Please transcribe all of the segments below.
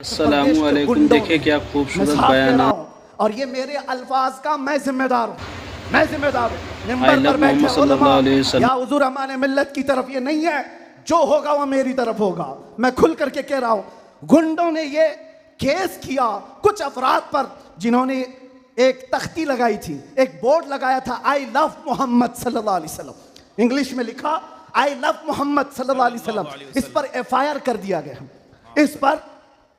अस्सलामु अलैकुम। देखिए क्या खूबसूरत बयान। और ये मेरे अल्फाज का मैं जिम्मेदार हूँ, मैं जिम्मेदार हूँ। मोहम्मद सल्लल्लाहु अलैहि वसल्लम। या हुजूर हमारे मिल्लत की तरफ ये नहीं है, जो होगा वो मेरी तरफ होगा। मैं खुल करके कह रहा हूँ, गुंडों ने ये केस किया कुछ अफराद पर जिन्होंने एक तख्ती लगाई थी, एक बोर्ड लगाया था, आई लव मोहम्मद सल्लल्लाहु अलैहि वसल्लम। इंग्लिश में लिखा आई लव मोहम्मद सल्लल्लाहु अलैहि वसल्लम। इस पर FIR कर दिया गया, इस पर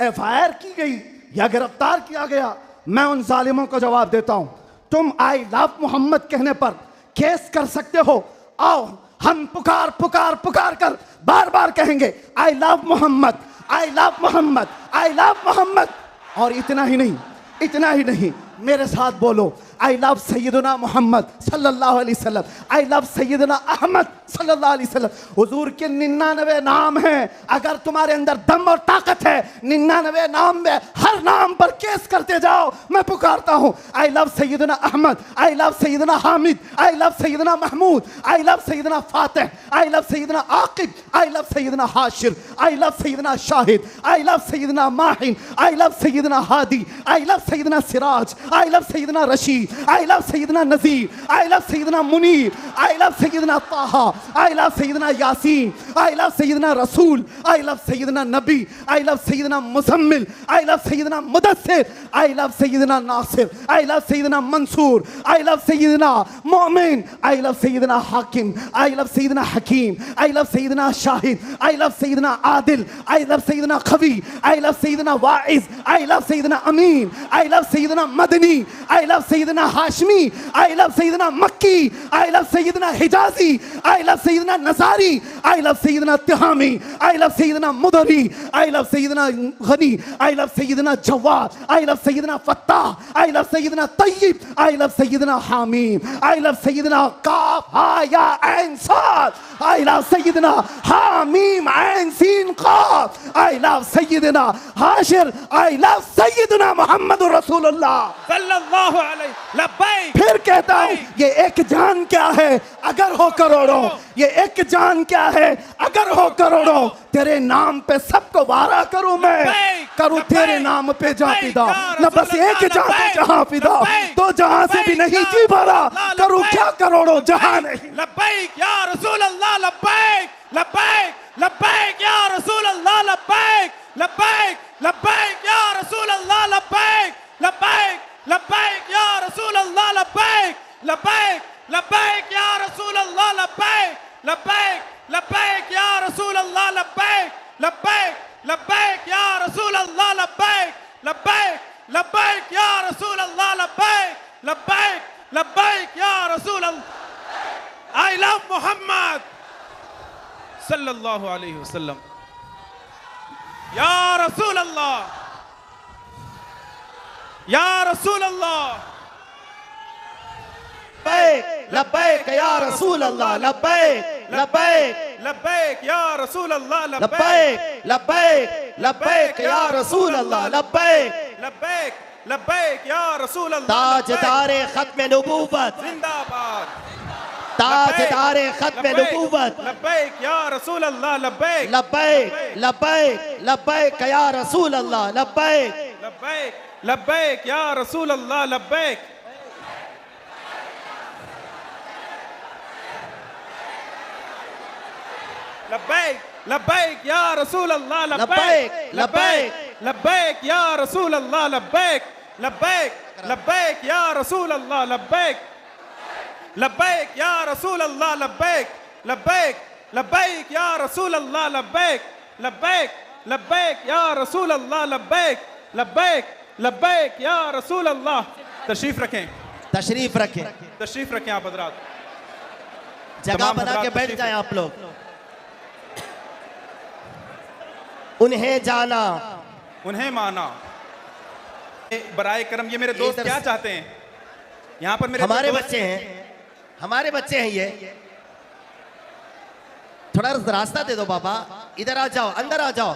FIR की गई या गिरफ्तार किया गया। मैं उन जालिमों को जवाब देता हूं, तुम आई लव मोहम्मद कहने पर केस कर सकते हो, आओ हम पुकार पुकार पुकार कर बार बार कहेंगे I love Mohammed, I love Mohammed, I love Mohammed. और इतना ही नहीं, इतना ही नहीं, मेरे साथ बोलो आई लव सैयदना मोहम्मद सल्लल्लाहु अलैहि वसल्लम, आई लव सैयदना अहमद सल्लल्लाहु अलैहि वसल्लम। हुजूर के 99 नाम हैं, अगर तुम्हारे अंदर दम और ताकत है 99 नाम में हर नाम पर केस करते जाओ। मैं पुकारता हूँ I love Sayyidina Ahmad, I love Sayyidina Hamid, I love Sayyidina Mahmood, I love Sayyidina Fatih, I love Sayyidina Aqib, I love Sayyidina Hashir, I love Sayyidina Shahid, I love Sayyidina Mahin, I love Sayyidina Hadi, I love Sayyidina Siraj, I love Sayyidina Rashid, I love Sayyidina Nazir, I love Sayyidina Munir, I love Sayyidina Taha, I love Sayyidina Yasin, I love Sayyidina Rasul, I love Sayyidina Nabi, I love Sayyidina Muzammil, I love Sayyidina Mudassir, I love Sayyidina Nasir, I love Sayyidina Mansoor, I love Sayyidina Mu'min, I love Sayyidina Hakim, I love Sayyidina Hakim, I love Sayyidina Shahid, I love Sayyidina Adil, I love Sayyidina Qawi, I love Sayyidina Wa'iz, I love Sayyidina Amin, I love Sayyidina Madani, I love Sayyidina Hashmi, I love Sayyidina Makki, I love Sayyidina Hijazi, I love Sayyidina Nazari, I love Sayyidina Tihami, I love Sayyidina Mudari, I love Sayyidina Ghani, I love Sayyidina Jawad, I love Sayyidina Fattah, I love Sayyidina Tayyib, I love Sayyidina Hamim, I love Sayyidina Qaf, Ha, Ya, Ain, Sad, I love Sayyidina Hamim, Ain, Sin, Qaf, I love Sayyidina Hashir, I love Sayyidina Muhammadur Rasulullah सल्लल्लाहु अलैहि लब्बैक। फिर कहता हूं ये एक जान क्या है अगर हो करोड़ों, ये एक जान क्या है अगर हो करोड़ों, तेरे नाम पे सबको वारा करूं मैं, करूं तेरे नाम पे जा फिदा, न बस एक जान पे जहां फिदा, तो जहां से भी नहीं जी भरा, करूं क्या करोड़ों जहां नहीं। लब्बैक या रसूल अल्लाह, लब्बैक लब्बैक लब्बैक या रसूल अल्लाह, लब्बैक लब्बैक लब्बैक या रसूल अल्लाह, लब्बैक लब्बैक लब्बैक या रसूल अल्लाह, लब्बैक लब्बैक लब्बैक या रसूल अल्लाह, लब्बैक लब्बैक लब्बैक या रसूल अल्लाह, लब्बैक लब्बैक लब्बैक या रसूल अल्लाह, लब्बैक लब्बैक लब्बैक या रसूल अल्लाह, लब्बैक लब्बैक लब्बैक या रसूल अल्लाह। आई लव मोहम्मद सल्लल्लाहु अलैहि वसल्लम। या रसूल अल्लाह, या रसूल अल्लाह, लब्बैक या रसूल अल्लाह, लब्बैक लब्बैक लब्बैक या रसूल अल्लाह, लब्बैक लब्बैक लब्बैक या रसूल अल्लाह, लब्बैक लब्बैक लब्बैक या रसूल अल्लाह। ताजदारे खत्म नबूवत, जिंदाबाद, ताजदारे खत्म नबूवत, लब्बैक या रसूल अल्लाह, लब्बैक लब्बैक लब्बैक लब्बैक या रसूल अल्लाह, लब्बैक लब्बैक लब्बैक या रसूल अल्लाह, लब्बैक लब्बैक लब्बैक या रसूल अल्लाह, लब्बैक लब्बैक लब्बैक या रसूल अल्लाह, लब्बैक लब्बैक लब्बैक या रसूल अल्लाह, लब्बैक लब्बैक या रसूल अल्लाह, लब्बैक लब्बैक लब्बैक या रसूल अल्लाह, लब्बैक लब्बैक लब्बैक या रसूल अल्लाह, लब्बैक लब्बैक लब्बैक या रसूल अल्लाह। तशरीफ रखें, तशरीफ रखें, तशरीफ रखें आप हजरात, जगह बना के बैठ जाएं आप लोग। उन्हें जाना, उन्हें माना। बराए करम, ये मेरे दोस्त क्या चाहते हैं? यहाँ पर मेरे हमारे बच्चे हैं, हमारे बच्चे हैं ये, थोड़ा रास्ता दे दो बाबा, इधर आ जाओ, अंदर आ जाओ।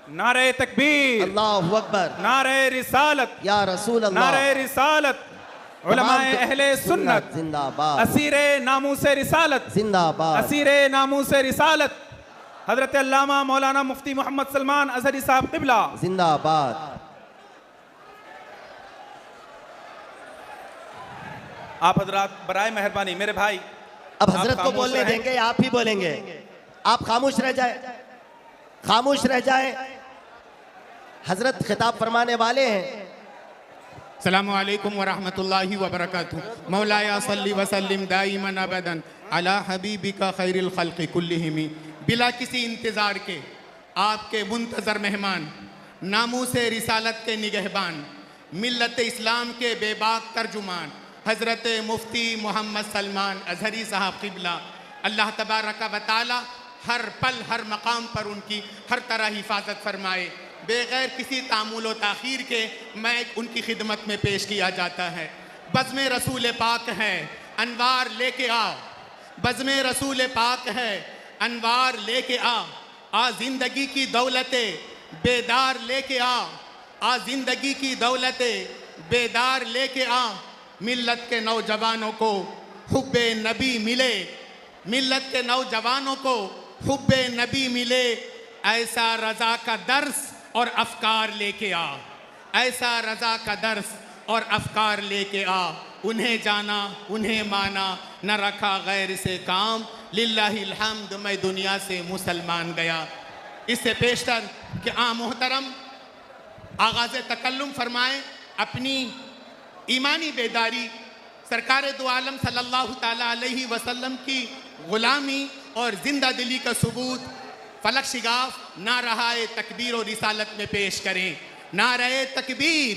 नारे तकबीर, अल्लाहु अकबर, नारे रिसालत, या रसूल अल्लाह, नारे रिसालत, उलमाए अहले सुन्नत जिंदाबाद, असीरे नामूसे रिसालत, जिंदाबाद, असीरे नामूसे रिसालत, हजरत अल्लामा मौलाना मुफ्ती मोहम्मद सलमान अजहरी साहब क़िबला जिंदाबाद। आप हजरात बराए मेहरबानी मेरे भाई अब आप हजरत को खामोश बोलने रहें। देंगे या आप ही बोलेंगे? आप खामोश रह जाए, खामोश रह जाए। हजरत खिताब फरमाने वाले हैं। अस्सलामु अलैकुम व रहमतुल्लाहि व बरकातुहू। मौलाया सल्ली व सल्लिम दाइमन अबदन अला हबीबिका खैरिल खल्क़ि कुल्लिहिम। बिला किसी इंतज़ार के आपके मुंतज़र मेहमान, नामूसे रिसालत के निगहबान, मिल्लत इस्लाम के बेबाक तर्जुमान हज़रत मुफ्ती मोहम्मद सलमान अजहरी साहब क़िबला, अल्लाह तबारक व तआला हर पल हर मकाम पर उनकी हर तरह हिफाजत फरमाए। बग़ैर किसी तामुल व ताख़ीर के मैं उनकी खिदमत में पेश किया जाता है। बज़्म रसूल पाक है अनवार लेके आ, बज़्म रसूल पाक है अनवार लेके आ ज़िंदगी की दौलते बेदार लेके आ ज़िंदगी की दौलते बेदार लेके आ। मिल्लत के नौजवानों को हुब्बे नबी मिले, मिल्लत के नौजवानों को हुब्बे नबी मिले। ऐसा रज़ा का दर्स और अफ़कार लेके आ, ऐसा रज़ा का दर्स और अफ़कार लेके आ। उन्हें जाना उन्हें माना न रखा गैर से काम, लिल्लाहिल हम्द मैं दुनिया से मुसलमान गया। इससे पेशतर कि मोहतरम आगाज़ तकल्लुम फरमाएँ अपनी ईमानी बेदारी, सरकार दो आलम सल्लल्लाहु ताला अलैहि वसल्लम की ग़ुलामी और ज़िंदा दिली का सबूत फलक शिगाफ नाराए तकबीर और रिसालत में पेश करें। नारे तकबीर,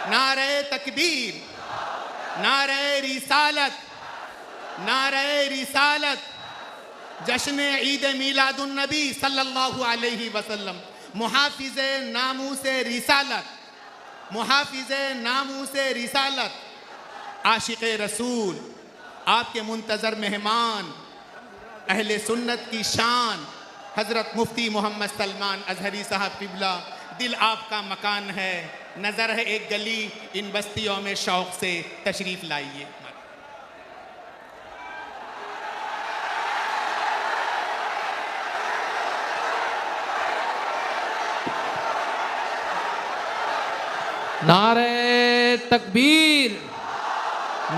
नारे तकबीर, नारे रिसालत, नारे रिसालत। जश्न ईद मीलादुन नबी सल्लल्लाहु अलैहि वसल्लम, मुहाफिज़े नामूसे रिसालत, मुहाफिज़े नामूसे रिसालत, आशिक़े रसूल, आपके मुंतज़र मेहमान, अहले सुन्नत की शान हज़रत मुफ्ती मोहम्मद सलमान अजहरी साहब क़िबला। दिल आपका मकान है, नज़र है एक गली, इन बस्तियों में शौक़ से तशरीफ़ लाइए। नारे तकबीर,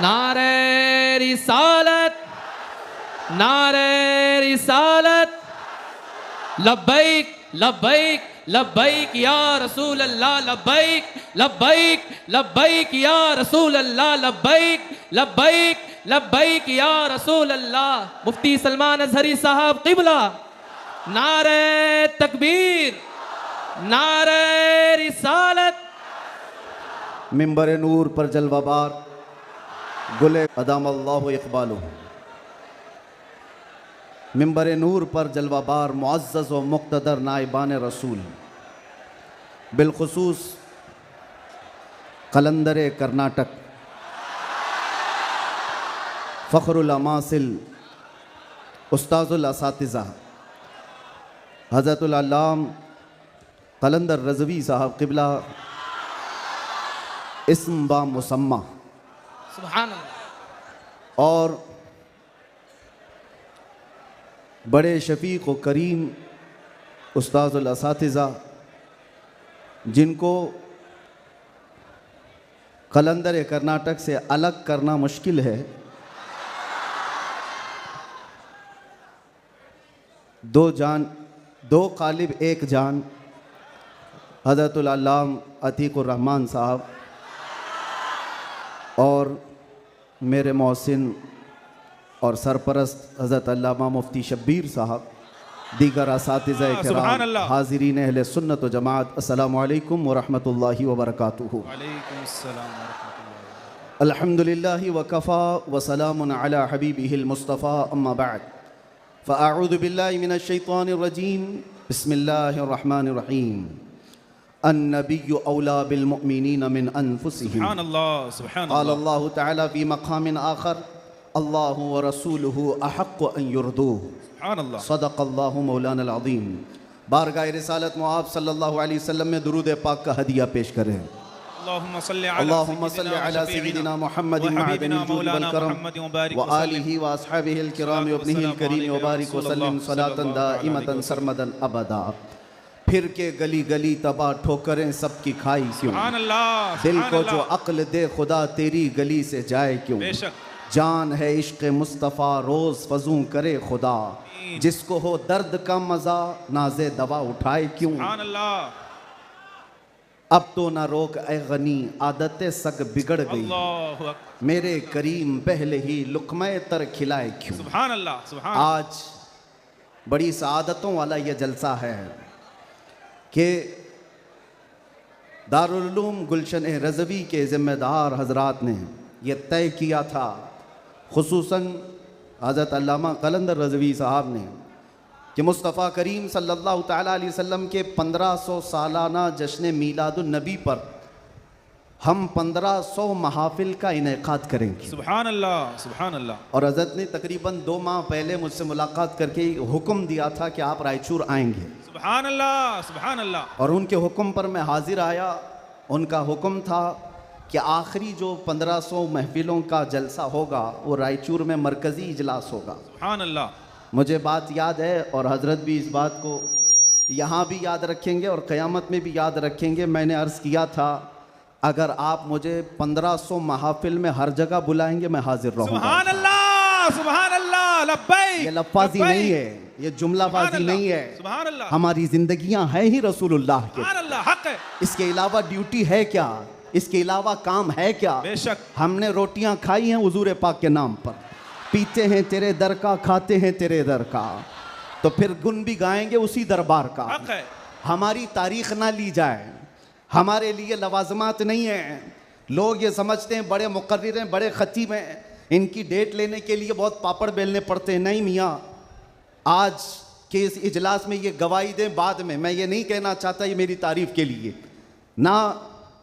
नारे रिसालत, नारे रिसालत। लब्बैक लब्बैक लब्बैक या रसूल अल्लाह, लब्बैक लब्बैक लब्बैक या रसूल अल्लाह, लब्बैक लब्बैक लब्बैक या रसूल अल्लाह। मुफ्ती सलमान अजहरी साहब क़िबला। नारे तकबीर, नारे रिसालत। मिंबर नूर पर जलवाबार गुले अदाम अल्लाह इक़बालुहु, मिंबर नूर पर जलवाबार मुअज़्ज़ज़ व मुक़्तदर नाइबान रसूल, बिलखुसूस कलंदर कर्नाटक, फ़ख्रुल अमासिल, उस्ताज़ुल असातिज़ा हज़रतुल अल्लाम कलंदर रज़वी साहब क़िबला, इस्म बा मुसम्मा, सुभान अल्लाह। और बड़े शफ़ीक़ व करीम उस्ताज़ुल असातिज़ा, जिनको कलंदर कर्नाटक से अलग करना मुश्किल है, दो जान दो कालिब एक जान, हज़रतुल अल्लाम अतीकुर रहमान साहब और मेरे मोहसिन और सरपरस्त हज़रत अल्लामा मुफ्ती शब्बीर साहब, दीगर असातिज़ा किराम, हाज़िरीन अहले सुन्नत व जमात, अस्सलामु अलैकुम व रहमतुल्लाहि व बरकातुहू। अल्हम्दुलिल्लाहि व कफ़ा व सलामुन अला हबीबिहिल मुस्तफ़ा, अम्मा बअद, फ़अऊज़ु बिल्लाहि मिनश शैतानिर रजीम, बिस्मिल्लाहिर रहमानिर रहीम। अन्नबिय्यु औला बिल मुअमिनीन मिन अनफुसिहिम, सुभान अल्लाह, सुभान क़ाल अल्लाह। अल्लाहु तआला फ़ी मक़ामिन आख़र, अल्लाहु व रसूलुहु अहक़्क़ु अन युरदूह, सुभान अल्लाह। सदक़ल्लाहु मौलाना अज़ीम। बारगाह रिसालत में आप सल्लल्लाहु अलैहि वसल्लम में दुरूद पाक का हदिया पेश करें। अल्लाहुम्मा सल्लि अला सय्यिदिना मुहम्मदिन मअदनिल जूद वल करम व आलिहि व अस्हाबिहिल किराम व इब्निहिल करीम व बारिक व सल्लिम सलातन दाइमतन सरमदन अबदा। फिर के गली गली तबाह ठोकरें सबकी खाई क्यों, सुभान अल्लाह, दिल सुभान को जो अल्लाह। अक्ल दे खुदा तेरी गली से जाए क्यों, बेशक। जान है इश्क मुस्तफ़ा रोज़ फजूं करे खुदा, जिसको हो दर्द का मज़ा नाज़े दवा उठाए क्यों। सुभान अल्लाह। अब तो ना रोक ए गनी आदतें सग बिगड़ गई, अल्लाहु अकबर। मेरे करीम पहले ही लुक़्मे तर खिलाए क्यों। सुभान अल्लाह, सुभान। आज बड़ी सआदतों वाला ये जलसा है कि दारुल उलूम गुलशन रज़वी के ज़िम्मेदार हजरात ने यह तय किया था, खुसूसन हज़रत अल्लामा कलंदर रज़वी साहब ने, कि मुस्तफ़ा करीम सल्लल्लाहु तआला अलैहि वसल्लम के 1500 सालाना जश्न मीलादुन नबी पर हम 1500 महाफिल का इनेकाद करेंगे। सुभान अल्लाह, सुभान अल्लाह। और हज़रत ने तकरीबन 2 माह पहले मुझसे मुलाकात करके हुक्म दिया था कि आप रायचूर आएंगे। सुभान अल्लाह, सुभान अल्लाह। और उनके हुक्म पर मैं हाजिर आया। उनका हुक्म था कि आखिरी जो 1500 महफिलों का जलसा होगा वो रायचूर में मरकज़ी इजलास होगा। सुभान अल्लाह। मुझे बात याद है और हज़रत भी इस बात को यहाँ भी याद रखेंगे और क़यामत में भी याद रखेंगे। मैंने अर्ज़ किया था अगर आप मुझे 1500 महफिल में हर जगह बुलाएंगे मैं हाजिर रहूँगा। सुभान अल्लाह, सुभान अल्लाह। लब्बैक, ये लफ्ज़ी लब्बैक। नहीं है, ये जुमलाबाजी नहीं है। सुभान अल्लाह। हमारी जिंदगियां हैं ही रसूलुल्लाह के। सुभान अल्लाह, हक है। इसके अलावा ड्यूटी है क्या, इसके अलावा काम है क्या। बेशक। हमने रोटियां खाई हैं हुजूर पाक के नाम पर, पीते हैं तेरे दर का, खाते हैं तेरे दर का, तो फिर गुन भी गाएंगे उसी दरबार का। हक है। हमारी तारीख ना ली जाए, हमारे लिए लवाजमात नहीं है। लोग ये समझते हैं बड़े मुकर्रिर हैं, बड़े खतीब हैं, इनकी डेट लेने के लिए बहुत पापड़ बेलने पड़ते हैं। नहीं मियाँ, आज के इस इजलास में ये गवाही दें बाद में। मैं ये नहीं कहना चाहता ये मेरी तारीफ के लिए, ना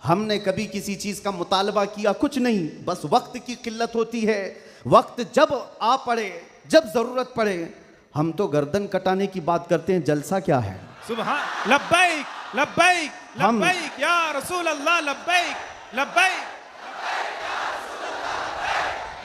हमने कभी किसी चीज़ का मुतालबा किया, कुछ नहीं। बस वक्त की किल्लत होती है। वक्त जब आ पड़े, जब ज़रूरत पड़े, हम तो गर्दन कटाने की बात करते हैं। जलसा क्या है। सुभान लब्बैक, लब्बैक, हम- लब्बैक या रसूल अल्लाह। लब्बैक, लब्बैक,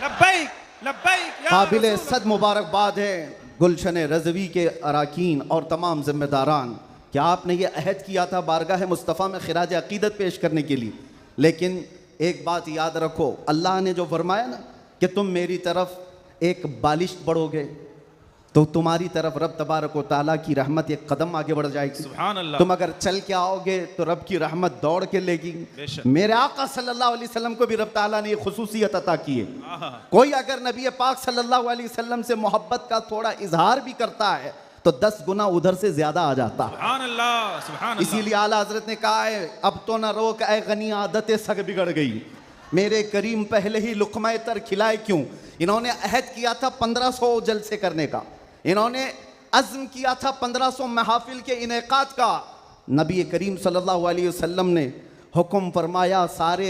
लब्बैक, लब्बैक या काबिल रसूल सद मुबारकबाद है गुलशन रज़वी के अराकीन और तमाम ज़िम्मेदारान कि आपने ये अहद किया था बारगाह मुस्तफ़ा में खिराज अक़ीदत पेश करने के लिए। लेकिन एक बात याद रखो, अल्लाह ने जो फरमाया ना कि तुम मेरी तरफ एक बालिश बढ़ोगे तो तुम्हारी तरफ रब तबारक व तआला की रहमत एक कदम आगे बढ़ जाएगी। सुभान अल्लाह। तुम अगर चल के आओगे तो रब की रहमत दौड़ के लेगी। बेशक। मेरे आका सल्लल्लाहु अलैहि वसल्लम को भी रब ताला ने ये खुसूसियत अता की है। आहा। कोई अगर नबी पाक सल्लल्लाहु अलैहि वसल्लम से मोहब्बत का थोड़ा इजहार भी करता है तो 10 गुना उधर से ज्यादा आ जाता है। सुभान अल्लाह, सुभान अल्लाह। इसीलिए आला हजरत ने कहा है अब तो ना रोक ऐ गनी आदतें सग बिगड़ गई, मेरे करीम पहले ही लुक़्मा तर खिलाए क्यों। इन्होंने अहद किया था 1500 जलसे करने का, इन्होंने अज़्म किया था 1500 महफिल के इनेकाद का। नबी करीम सल्लल्लाहु अलैहि वसल्लम ने हुक्म फरमाया सारे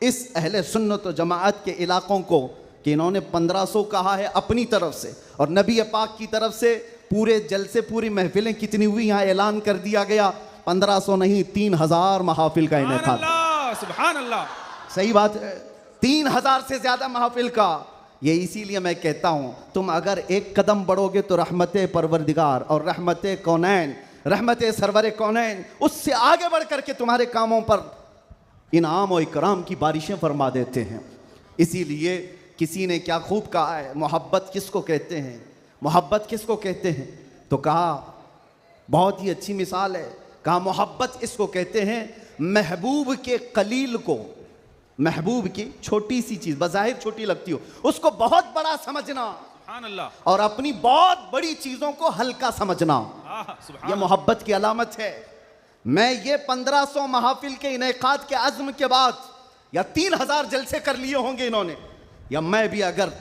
इस अहले सुन्नत व जमाअत के इलाकों को कि इन्होंने 1500 कहा है अपनी तरफ से, और नबी पाक की तरफ से पूरे जलसे पूरी महफिलें कितनी हुई यहाँ ऐलान कर दिया गया। 1500 नहीं 3000 महफिल का सुभान इनेकाद। अल्लाह, सुभान अल्लाह। सही बात है, 3000 से ज्यादा महफिल का। ये इसीलिए मैं कहता हूँ तुम अगर एक कदम बढ़ोगे तो रहमत परवरदिगार और रहमत कौनैन, रहमत सरवर कौनैन उससे आगे बढ़ करके तुम्हारे कामों पर इनाम और इकराम की बारिशें फरमा देते हैं। इसीलिए किसी ने क्या खूब कहा है, मोहब्बत किसको कहते हैं, मोहब्बत किसको कहते हैं, तो कहा बहुत ही अच्छी मिसाल है, कहा मोहब्बत इसको कहते हैं महबूब के कलील को, महबूब की छोटी सी चीज बज़ाहिर छोटी लगती हो उसको बहुत बड़ा समझना, सुभान अल्लाह। और अपनी बहुत बड़ी चीजों को हल्का समझना, आहा, सुभान यह मोहब्बत की अलामत है। मैं ये 1500 महफिल के इनेकाद के अज़्म के बाद या 3000 जलसे कर लिए होंगे इन्होंने, या मैं भी अगर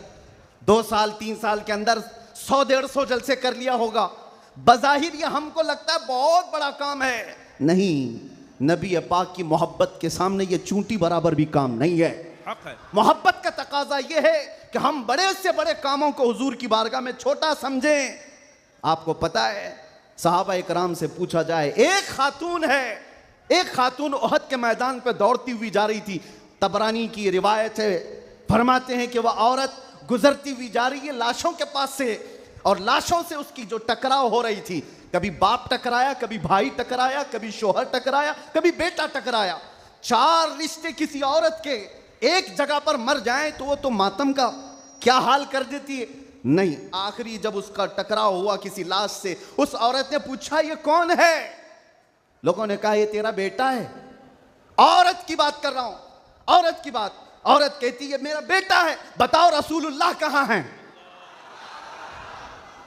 2 साल 3 साल के अंदर 100-150 जलसे कर लिया होगा, बज़ाहिर ये हमको लगता है बहुत बड़ा काम है। नहीं, नबी पाक की मोहब्बत के सामने ये चूंटी बराबर भी काम नहीं है। हक है। मोहब्बत का तकाजा ये है कि हम बड़े से बड़े कामों को हुजूर की बारगाह में छोटा समझें। आपको पता है सहाबा इकराम से पूछा जाए, एक खातून है एक खातून ओहद के मैदान पर दौड़ती हुई जा रही थी। तबरानी की रिवायत है, फरमाते हैं कि वह औरत गुजरती हुई जा रही है लाशों के पास से, और लाशों से उसकी जो टकराव हो रही थी, कभी बाप टकराया, कभी भाई टकराया, कभी शोहर टकराया, कभी बेटा टकराया। 4 रिश्ते किसी औरत के एक जगह पर मर जाएं तो वो तो मातम का क्या हाल कर देती है। नहीं, आखिरी जब उसका टकराव हुआ किसी लाश से, उस औरत ने पूछा ये कौन है? लोगों ने कहा ये तेरा बेटा है। औरत की बात कर रहा हूं, औरत की बात। औरत कहती है मेरा बेटा है, बताओ रसूलुल्लाह कहां हैं?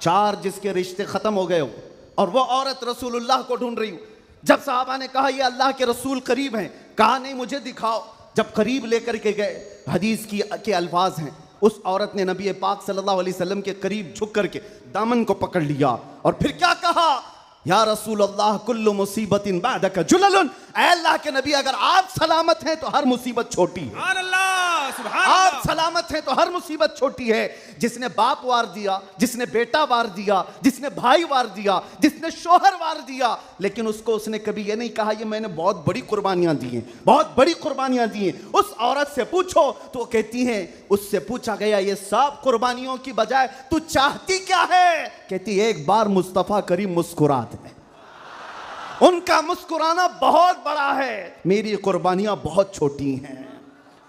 4 जिसके रिश्ते खत्म हो गए हो और वो औरत रसूलुल्लाह को ढूंढ रही हो। जब साहबा ने कहा ये अल्लाह के रसूल करीब हैं, कहा नहीं मुझे दिखाओ। जब करीब लेकर के गए, हदीस के अल्फाज हैं, उस औरत ने नबी पाक सल्लल्लाहु अलैहि वसल्लम के करीब झुक करके दामन को पकड़ लिया और फिर क्या कहा? या रसूल अल्लाह कुल्लु मुसीबतिन बादका जुललुन, ऐ अल्लाह के नबी अगर आप सलामत हैं तो हर मुसीबत छोटी है। सुभान अल्लाह, सुभान आप अल्लाह। सलामत हैं तो हर मुसीबत छोटी है। जिसने बाप वार दिया, जिसने बेटा वार दिया, जिसने भाई वार दिया, जिसने शोहर वार दिया, लेकिन उसको उसने कभी ये नहीं कहा ये मैंने बहुत बड़ी कुर्बानियां दी हैं, बहुत बड़ी कुर्बानियां दी हैं। उस औरत से पूछो तो वो कहती है, उससे पूछा गया ये सब कुर्बानियों की बजाय तू चाहती क्या है? कहती एक बार मुस्तफा करीम मुस्कुरा दे। उनका मुस्कुराना बहुत बड़ा है, मेरी कुर्बानियां बहुत छोटी हैं।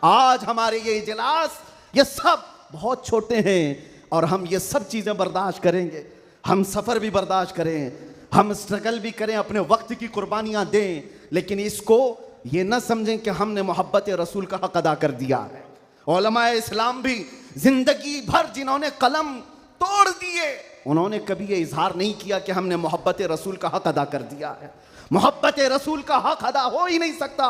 आज हमारे ये इजलास ये सब बहुत छोटे हैं और हम ये सब चीज़ें बर्दाश्त करेंगे। हम सफ़र भी बर्दाश्त करें, हम स्ट्रगल भी करें, अपने वक्त की कुर्बानियां दें, लेकिन इसको ये ना समझें कि हमने मोहब्बत रसूल का हक अदा कर दिया है। उलमाए इस्लाम भी जिंदगी भर जिन्होंने कलम तोड़ दिए, उन्होंने कभी ये इजहार नहीं किया कि हमने मोहब्बत रसूल का हक अदा कर दिया है। मोहब्बत रसूल का हक अदा हो ही नहीं सकता।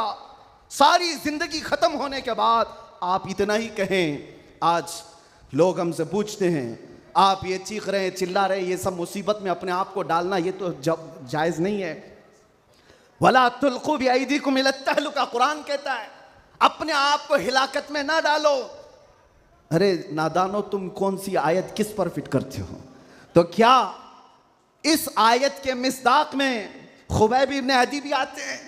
सारी जिंदगी खत्म होने के बाद आप इतना ही कहें। आज लोग हमसे पूछते हैं, आप ये चीख रहे हैं, चिल्ला रहे हैं, ये सब मुसीबत में अपने आप को डालना ये तो जायज़ नहीं है। वला तुल्कू बिअयदीकुम इला तहलुका, कुरान कहता है अपने आप को हिलाकत में ना डालो। अरे नादानो, तुम कौन सी आयत किस पर फिट करते हो? तो क्या इस आयत के मिस्दाक में खुबैब इब्न अदी भी आते हैं,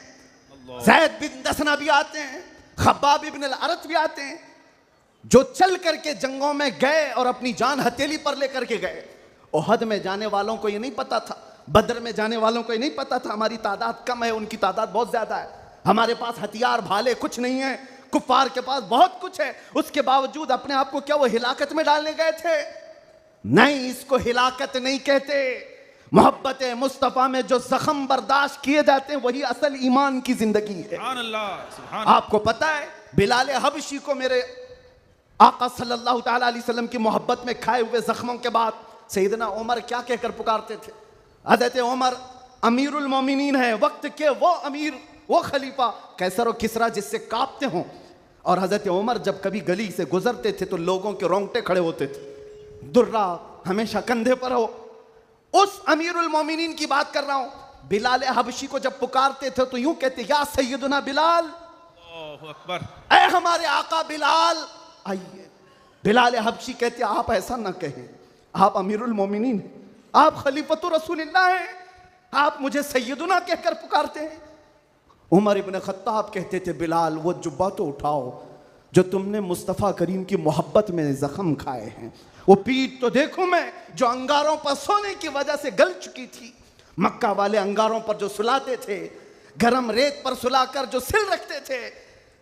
ज़ैद बिन दसना भी आते हैं, खब्बाब इब्न अल-अरत भी आते हैं, जो चल करके जंगों में गए और अपनी जान हथेली पर लेकर के गए। ओहद में जाने वालों को ये नहीं पता था, बद्र में जाने वालों को ये नहीं पता था हमारी तादाद कम है, उनकी तादाद बहुत ज्यादा है। हमारे पास हथियार भाले कुछ नहीं है, कुफार के पास बहुत कुछ है। उसके बावजूद अपने आप को क्या वो हिलाकत में डालने गए थे? नहीं, इसको हिलाकत नहीं कहते। मोहब्बत मुस्तफ़ा में जो जख्म बर्दाश्त किए जाते हैं वही असल ईमान की जिंदगी है। सुभान अल्लाह, सुभान। आपको पता है बिलाल हबशी को मेरे आका सल्लल्लाहु ताला अलैहि वसल्लम की मोहब्बत में खाए हुए जख्मों के बाद सैयदना उमर क्या कहकर पुकारते थे? हज़रत उमर अमीरुल मोमिनीन है, वक्त के वो अमीर, वो खलीफा, कैसर और किसरा जिससे कांपते हों। और हज़रत उमर जब कभी गली से गुजरते थे तो लोगों के रोंगटे खड़े होते थे, दुर्रा हमेशा कंधे पर हो। उस अमीरुल मोमिनीन की बात कर रहा हूं। बिलाल हबशी को जब पुकारते थे तो यूं कहते, या सैयदना बिलाल, अल्लाहु अकबर, ऐ हमारे आका बिलाल आइए। बिलाल हबशी कहते आप ऐसा ना कहें, आप अमीरुल मोमिनीन हैं, आप खलीफतुर रसूलिल्लाह हैं, आप मुझे सैयदना कहकर पुकारते हैं। उमर इब्न खत्ताब कहते थे बिलाल वो जुब्बा तो उठाओ जो तुमने मुस्तफ़ा करीम की मोहब्बत में जख्म खाए हैं, वो पीठ तो देखूं मैं जो अंगारों पर सोने की वजह से गल चुकी थी। मक्का वाले अंगारों पर जो सुलाते थे, गरम रेत पर सुलाकर जो सिल रखते थे।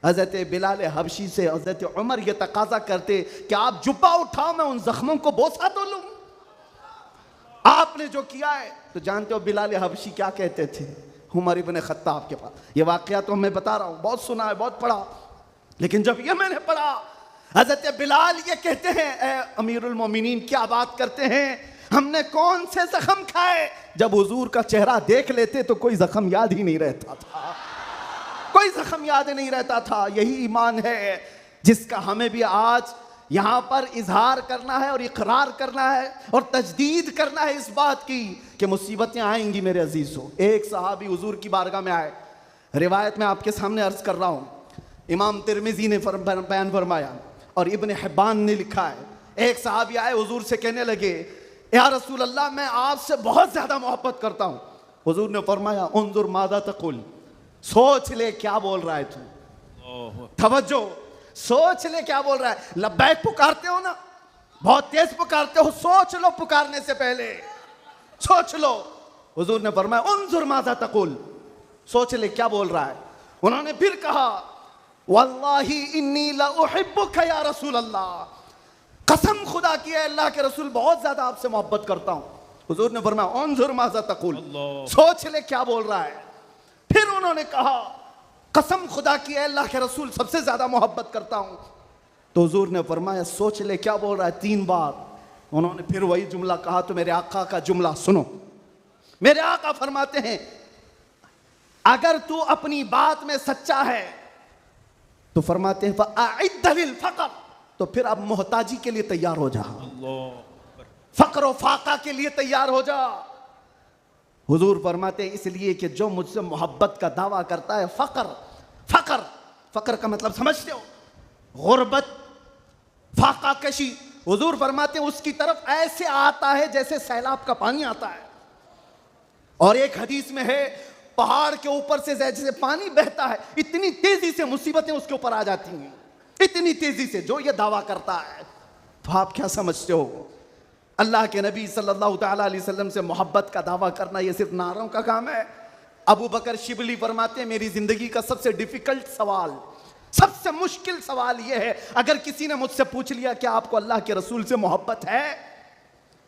हज़रत बिलाल हबशी से हज़रत उमर ये तकाजा करते कि आप जुब्बा उठाओ, मैं उन जख्मों को बोसा तो लूं। आपने जो किया है तो जानते हो बिलाल हबशी क्या कहते थे उमर इब्न खत्ताब के पास? ये वाकया तो मैं बता रहा हूँ, बहुत सुना है, बहुत पढ़ा, लेकिन जब ये मैंने पढ़ा, हज़रत बिलाल ये कहते हैं, ए अमीरुल मोमिनीन क्या बात करते हैं, हमने कौन से जख्म खाए? जब हुजूर का चेहरा देख लेते तो कोई जख्म याद ही नहीं रहता था, कोई जख्म याद नहीं रहता था। यही ईमान है जिसका हमें भी आज यहाँ पर इजहार करना है और इकरार करना है और तजदीद करना है इस बात की कि मुसीबतें आएंगी मेरे अजीज़ों। एक सहाबी हुजूर की बारगाह में आए, रिवायत में आपके सामने अर्ज कर रहा हूँ, इमाम तिरमिज़ी ने बयान फरमाया और इब्न हिब्बान ने लिखा है। एक सहाबी आए हुजूर से कहने लगे, या रसूल अल्लाह मैं आपसे बहुत ज़्यादा मोहब्बत करता हूँ। हुजूर ने फरमाया, उन्जुर मादा तकुल, सोच ले क्या बोल रहा है तू, तवज्जो, सोच ले क्या बोल रहा है। लब्बैक पुकारते हो ना, बहुत तेज पुकारते हो, सोच लो पुकारने से पहले, सोच लो। हुजूर ने फरमाया उन्जुर माज़ा तकुल, सोच ले क्या बोल रहा है। उन्होंने फिर कहा वल्लाही इन्नी ला उहिब्बुका या रसूल अल्लाह, कसम खुदा की है अल्लाह के रसूल बहुत ज्यादा आपसे मोहब्बत करता हूं। हुजूर ने फरमाया उन्जुर माज़ा तकुल, सोच ले क्या बोल रहा है। फिर उन्होंने कहा कसम खुदा की है अल्लाह के रसूल सबसे ज्यादा मोहब्बत करता हूं। तो हुजूर ने फरमाया सोच ले क्या बोल रहा है 3 बार। उन्होंने फिर वही जुमला कहा। तो मेरे आका का जुमला सुनो, मेरे आका फरमाते हैं अगर तू अपनी बात में सच्चा है तो फरमाते हैं फ़अइद्द लिल फ़क़र, तो फिर अब मोहताजी के लिए तैयार हो जा, फक्र व फाका के लिए तैयार हो जा। हुजूर फरमाते हैं इसलिए कि जो मुझसे मोहब्बत का दावा करता है, फकर का मतलब समझते हो, गुर्बत, फाका कशी। हुजूर फरमाते हैं उसकी तरफ ऐसे आता है जैसे सैलाब का पानी आता है। और एक हदीस में है पहाड़ के ऊपर से जैसे पानी बहता है, इतनी तेजी से मुसीबतें उसके ऊपर आ जाती हैं, इतनी तेजी से, जो ये दावा करता है। तो आप क्या समझते हो, अल्लाह के नबी सल्लल्लाहु तआला अलैहि वसल्लम से मोहब्बत का दावा करना ये सिर्फ नारों का काम है। अबू बकर शिबली फरमाते हैं मेरी जिंदगी का सबसे डिफिकल्ट सवाल, सबसे मुश्किल सवाल ये है, अगर किसी ने मुझसे पूछ लिया कि आपको अल्लाह के रसूल से मोहब्बत है,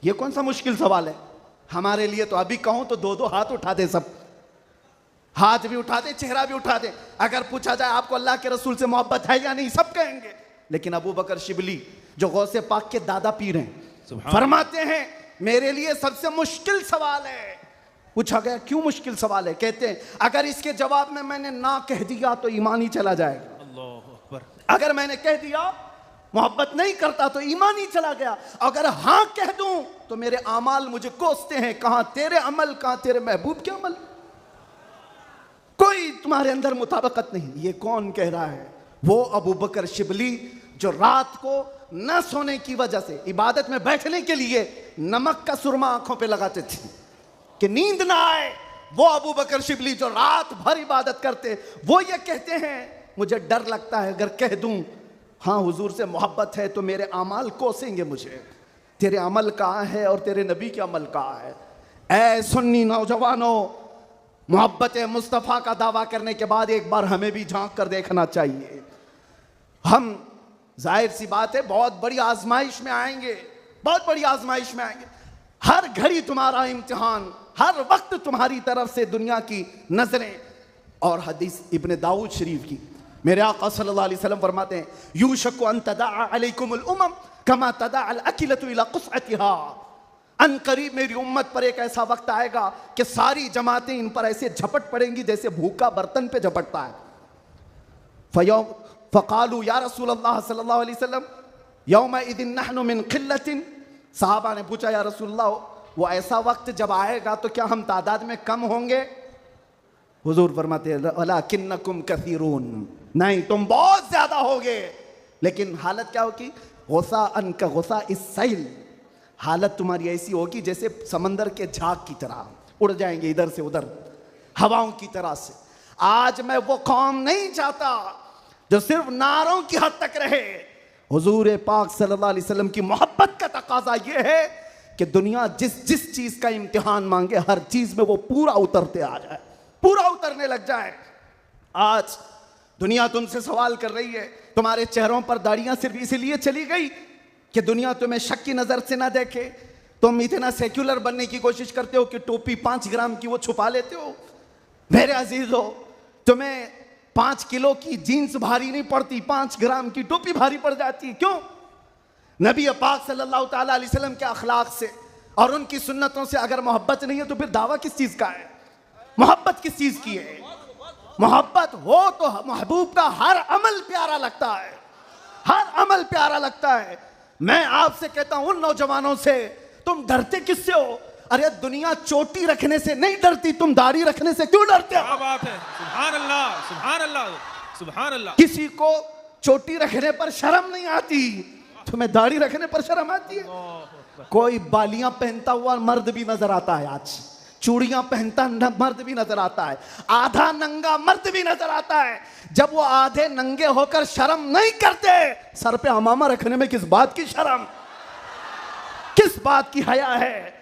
ये कौन सा मुश्किल सवाल है हमारे लिए। तो अभी कहूं तो 2-2 हाथ उठा दे, सब हाथ भी उठा दे, चेहरा भी उठा दे। अगर पूछा जाए आपको अल्लाह के रसूल से मोहब्बत है या नहीं, सब कहेंगे। लेकिन अबू बकर शिबली जो गौसे पाक के दादा पीर हैं, फरमाते हैं मेरे लिए सबसे मुश्किल सवाल है। पूछा गया क्यों मुश्किल सवाल है, कहते हैं अगर इसके जवाब में मैंने ना कह दिया तो ईमान ही चला जाएगा, अगर मैंने कह दिया मोहब्बत नहीं करता तो ईमान ही चला गया, अगर हां कह दूं तो मेरे अमाल मुझे कोसते हैं, कहां तेरे अमल, कहां तेरे महबूब के अमल, कोई तुम्हारे अंदर मुताबिकत नहीं। ये कौन कह रहा है, वो अबू बकर शिबली जो रात को न सोने की वजह से इबादत में बैठने के लिए नमक का सुरमा आंखों पे लगाते थे कि नींद ना आए। वो अबू बकर शिबली जो रात भर इबादत करते, वो ये कहते हैं मुझे डर लगता है अगर कह दूं हाँ हुजूर से मोहब्बत है तो मेरे अमाल कोसेंगे मुझे, तेरे अमल कहाँ है और तेरे नबी के अमल कहाँ है। ऐ सुन्नी नौजवानों, मोहब्बत मुस्तफ़ा का दावा करने के बाद एक बार हमें भी झांक कर देखना चाहिए। हम जाहिर सी बात है बहुत बड़ी आजमाइश में आएंगे, बहुत बड़ी आजमाइश में आएंगे। हर घड़ी तुम्हारा इम्तिहान, हर वक्त तुम्हारी तरफ से दुनिया की नजरें। और हदीस इब्ने दाऊद शरीफ की मेरे आका सल्लल्लाहु अलैहि वसल्लम फरमाते हैं यूशकु अन तदअ अलैकुमुल उमम कमा तदअ अल अकिलतु इला क़ुसअतिहा, अन करीब मेरी उम्मत पर एक ऐसा वक्त आएगा कि सारी जमातें इन पर ऐसे झपट पड़ेंगी जैसे भूखा बर्तन पे झपटता है। फ़क़ालू या रसूल अल्लाह सल्लल्लाहु अलैहि वसल्लम यौमइज़िन नहनु मिन क़िल्लतिन, सहाबा ने पूछा या रसूल अल्लाह वो ऐसा वक्त जब आएगा तो क्या हम तादाद में कम होंगे। हुजूर फरमाते हैं वलाकिन्नकुम कसीरून, नहीं तुम बहुत ज्यादा होगे। लेकिन हालत क्या होगी, गुस्सा अन का गुस्सा इस सैल, हालत तुम्हारी ऐसी होगी जैसे समंदर के झाग की तरह उड़ जाएंगे इधर से उधर हवाओं की तरह से। आज मैं वो कौम नहीं चाहता जो सिर्फ नारों की हद तक रहे। हुजूर पाक सल्लल्लाहु अलैहि वसल्लम की मोहब्बत का तकाजा यह है कि दुनिया जिस जिस चीज का इम्तिहान मांगे हर चीज में वो पूरा उतरते आ जाए, पूरा उतरने लग जाए। आज दुनिया तुमसे सवाल कर रही है, तुम्हारे चेहरों पर दाढ़ियां सिर्फ इसलिए चली गई कि दुनिया तुम्हें शक की नजर से ना देखे। तुम इतना सेक्युलर बनने की कोशिश करते हो कि टोपी 5 ग्राम की वो छुपा लेते हो। मेरे अजीजों, तुम्हें 5 किलो की जीन्स भारी नहीं पड़ती, 5 ग्राम की टोपी भारी पड़ जाती है। क्यों? नबी पाक सल्लल्लाहु ताला अलैहि वसल्लम के अखलाक से और उनकी सुन्नतों से अगर मोहब्बत नहीं है तो फिर दावा किस चीज का है, मोहब्बत किस चीज की है। मोहब्बत हो तो महबूब का हर अमल प्यारा लगता है, हर अमल प्यारा लगता है। मैं आपसे कहता हूं उन नौजवानों से, तुम डरते किससे हो? अरे दुनिया चोटी रखने से नहीं डरती, तुम दाढ़ी रखने से क्यों डरते हो? क्या बात है, सुभान अल्लाह, सुभान अल्लाह, सुभान अल्लाह। किसी को चोटी रखने पर शर्म नहीं आती, तुम्हें दाढ़ी रखने पर शर्म आती है। कोई बालियां पहनता हुआ मर्द भी नजर आता है आज, चूड़ियां पहनता मर्द भी नजर आता है, आधा नंगा मर्द भी नजर आता है। जब वो आधे नंगे होकर शर्म नहीं करते, सर पे अमामा रखने में किस बात की शर्म, किस बात की हया है?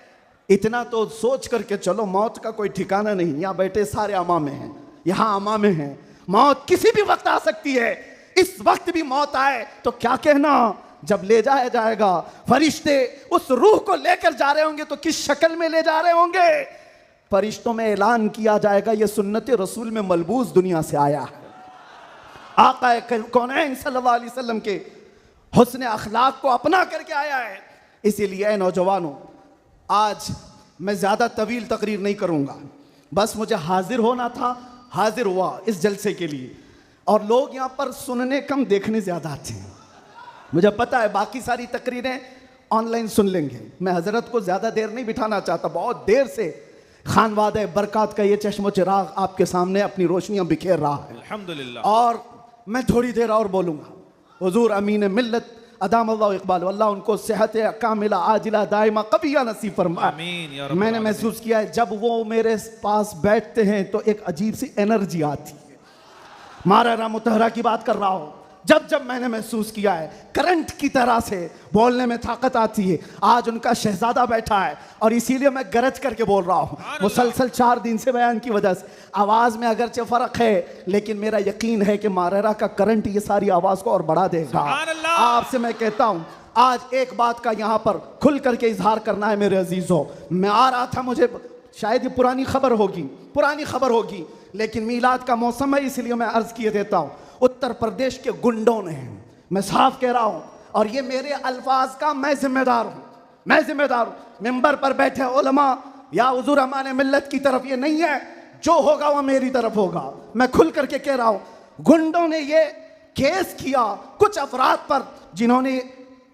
इतना तो सोच करके चलो, मौत का कोई ठिकाना नहीं। यहाँ बैठे सारे अमामे हैं, यहाँ अमामे हैं, मौत किसी भी वक्त आ सकती है। इस वक्त भी मौत आए तो क्या कहना, जब ले जाया जाएगा, फरिश्ते उस रूह को लेकर जा रहे होंगे तो किस शक्ल में ले जा रहे होंगे? फरिश्तों में ऐलान किया जाएगा, ये सुन्नत रसूल में मलबूस दुनिया से आया है। आका कौनैन सल्लल्लाहु अलैहि वसल्लम के हुस्न अखलाक को अपना करके आया है। इसीलिए नौजवानों, आज मैं ज़्यादा तवील तकरीर नहीं करूँगा, बस मुझे हाजिर होना था, हाजिर हुआ इस जलसे के लिए। और लोग यहाँ पर सुनने कम, देखने ज़्यादा आते हैं। मुझे पता है बाकी सारी तकरीरें ऑनलाइन सुन लेंगे। मैं हज़रत को ज़्यादा देर नहीं बिठाना चाहता, बहुत देर से खानवादे बरक़ात का ये चश्मो चिराग आपके सामने अपनी रोशनियाँ बिखेर रहा है अल्हम्दुलिल्लाह। और मैं थोड़ी देर और बोलूँगा। हुज़ूर अमीन मिल्लत अदाम अल्लाह इक़बाल, अल्लाह उनको सेहत कामिला आजिला दाइमा कबिया नसीब फरमाए। आमीन या रब्बल मैंने महसूस किया है जब वो मेरे पास बैठते हैं तो एक अजीब सी एनर्जी आती है। मारा मुतहरा की बात कर रहा हूँ, जब मैंने महसूस किया है करंट की तरह से बोलने में ताकत आती है। आज उनका शहजादा बैठा है और इसीलिए मैं गरज करके बोल रहा हूँ। मुसलसल 4 दिन से बयान की वजह से आवाज़ में अगरचे फ़र्क है, लेकिन मेरा यकीन है कि मारेरा का करंट ये सारी आवाज़ को और बढ़ा देगा। आपसे मैं कहता हूँ, आज एक बात का यहाँ पर खुल करके इजहार करना है मेरे अजीज़ों। मैं आ रहा था, मुझे शायद ये पुरानी खबर होगी, लेकिन मीलाद का मौसम है इसलिए मैं अर्ज़ किए देता हूँ। उत्तर प्रदेश के गुंडों ने, मैं साफ कह रहा हूँ, और ये मेरे अल्फाज का मैं जिम्मेदार हूँ। मिंबर पर बैठे उलमा या हुज़ूर अमान मिल्लत की तरफ ये नहीं है, जो होगा वो मेरी तरफ होगा। मैं खुल करके कह रहा हूँ, गुंडों ने ये केस किया कुछ अफराद पर जिन्होंने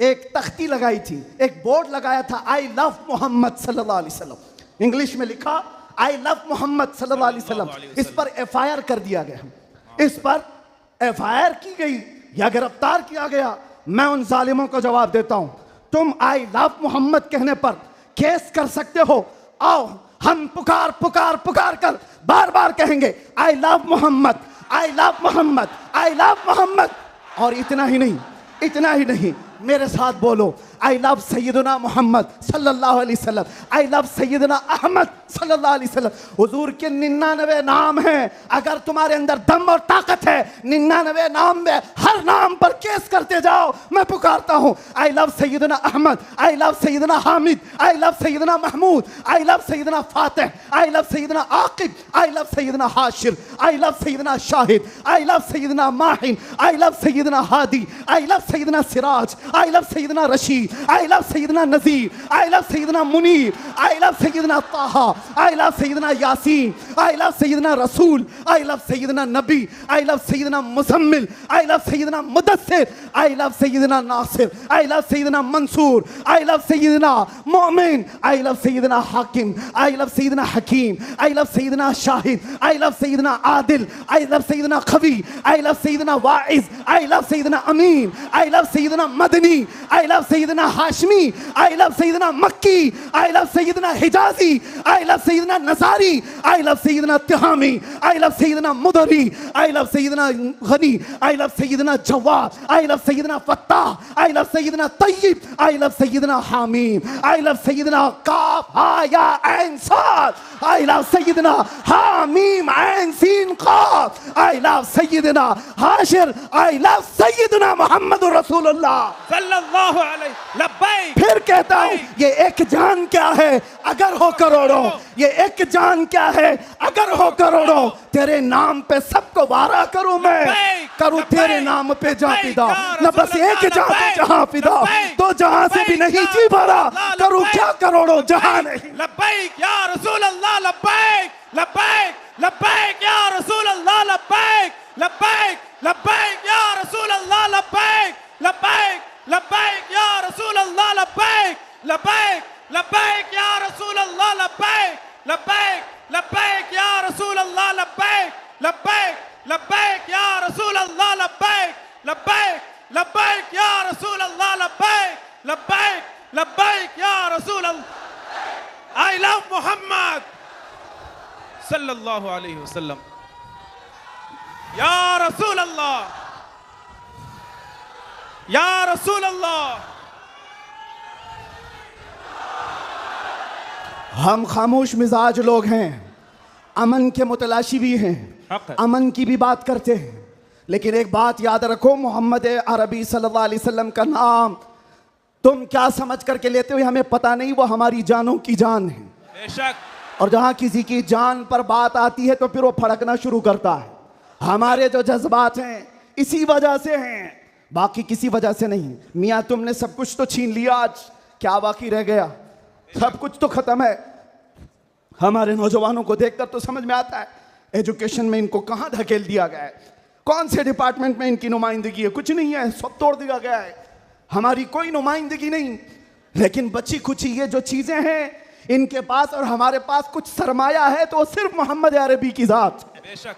एक तख्ती लगाई थी, एक बोर्ड लगाया था, आई लव मोहम्मद सल्लल्लाहु अलैहि वसल्लम, इंग्लिश में लिखा आई लव मोहम्मद सल्लल्लाहु अलैहि वसल्लम। इस पर FIR कर दिया गया, इस पर FIR की गई या गिरफ्तार किया गया। मैं उन जालिमों को जवाब देता हूं, तुम आई लव मोहम्मद कहने पर केस कर सकते हो, आओ हम पुकार कर बार बार कहेंगे I love Mohammed, I love Mohammed, I love Mohammed. और इतना ही नहीं, मेरे साथ बोलो, आई लव सैयदना मोहम्मद सल्लल्लाहु अलैहि वसल्लम, आई लव सैयदना अहमद सल्लल्लाहु अलैहि वसल्लम। हुजूर के 99 नाम हैं, अगर तुम्हारे अंदर दम और ताकत है 99 नाम में हर नाम पर केस करते जाओ। मैं पुकारता हूँ, I love Sayyidina Ahmad, I love Sayyidina Hamid, I love Sayyidina Mahmood, I love Sayyidina Fatih, I love Sayyidina Aqib, I love Sayyidina Hashir, I love Sayyidina Shahid, I love Sayyidina Mahin, I love Sayyidina Hadi, I love Sayyidina Siraj, I love Sayyidina Rashid, I love Sayyidina Nazir, I love Sayyidina Munir, I love Sayyidina Taha, I love Sayyidina Yasin, I love Sayyidina Rasul, I love Sayyidina Nabi, I love Sayyidina Muzammil, I love Sayyidina Mudassir, I love Sayyidina Nasir, I love Sayyidina Mansoor, I love Sayyidina Mu'min, I love Sayyidina Hakim, I love Sayyidina Hakim, I love Sayyidina Shahid, I love Sayyidina Adil, I love Sayyidina Khavi, I love Sayyidina Wa'iz, I love Sayyidina Amin, I love Sayyidina Madani, I love Sayyidina Hashmi, I love Sayyidina Makki, I love Sayyidina Hijazi, I love Sayyidina Nasari, I love Sayyidina Tihami, I love Sayyidina Mudari, I love Sayyidina Ghani, I love Sayyidina Jawad, I love Sayyidina Fattah, I love Sayyidina Tayyib, I love Sayyidina Hamim, I love Sayyidina Qaf Ha Ya Ain Sad, I love Sayyidina Hamim Ain Sin Qaf, I love Sayyidina Hashir, I love Sayyidina Muhammadur Rasulullah सल्लल्लाहु अलैहि लब्बैक। फिर कहता हूं, ये एक जान क्या है अगर हो करोड़ों, ये एक जान क्या है अगर हो करोड़ों, तेरे नाम पे सबको वारा करूं मैं, करूं तेरे नाम पे जहां फिदा, न बस एक जान पे जहां फिदा, तो जहां से भी नहीं जी भरा, करूं क्या करोड़ों जहां नहीं। लब्बैक या रसूल अल्लाह, लब्बैक लब्बैक लब्बैक या रसूल अल्लाह, लब्बैक लब्बैक लब्बैक या रसूल अल्लाह, लब्बैक लब्बैक लब्बैक या रसूल अल्लाह, लब्बैक लब्बैक लब्बैक या रसूल अल्लाह, लब्बैक लब्बैक लब्बैक या रसूल अल्लाह, लब्बैक लब्बैक लब्बैक या रसूल अल्लाह, लब्बैक लब्बैक लब्बैक या रसूल अल्लाह, लब्बैक लब्बैक लब्बैक या रसूल अल्लाह। I love Muhammad, सल्लल्लाहु अलैहि वसल्लम। या रसूल अल्लाह, या रसूल अल्लाह। हम खामोश मिजाज लोग हैं, अमन के मुतलाशी भी हैं, हक है। अमन की भी बात करते हैं, लेकिन एक बात याद रखो, मोहम्मद अरबी सल्लल्लाहु अलैहि वसल्लम का नाम तुम क्या समझ करके लेते हो हमें पता नहीं, वो हमारी जानों की जान है। बेशक। और जहां किसी की जान पर बात आती है तो फिर वो फड़कना शुरू करता है। हमारे जो जज्बात हैं इसी वजह से हैं, बाकी किसी वजह से नहीं। मियाँ तुमने सब कुछ तो छीन लिया, आज क्या बाकी रह गया? सब कुछ तो खत्म है। हमारे नौजवानों को देखकर तो समझ में आता है एजुकेशन में इनको कहां धकेल दिया गया है, कौन से डिपार्टमेंट में इनकी नुमाइंदगी है? कुछ नहीं है, सब तोड़ दिया गया है, हमारी कोई नुमाइंदगी नहीं। लेकिन बची खुची ये जो चीजें हैं इनके पास और हमारे पास कुछ सरमाया है तो सिर्फ मोहम्मद अरबी की जात। बेशक।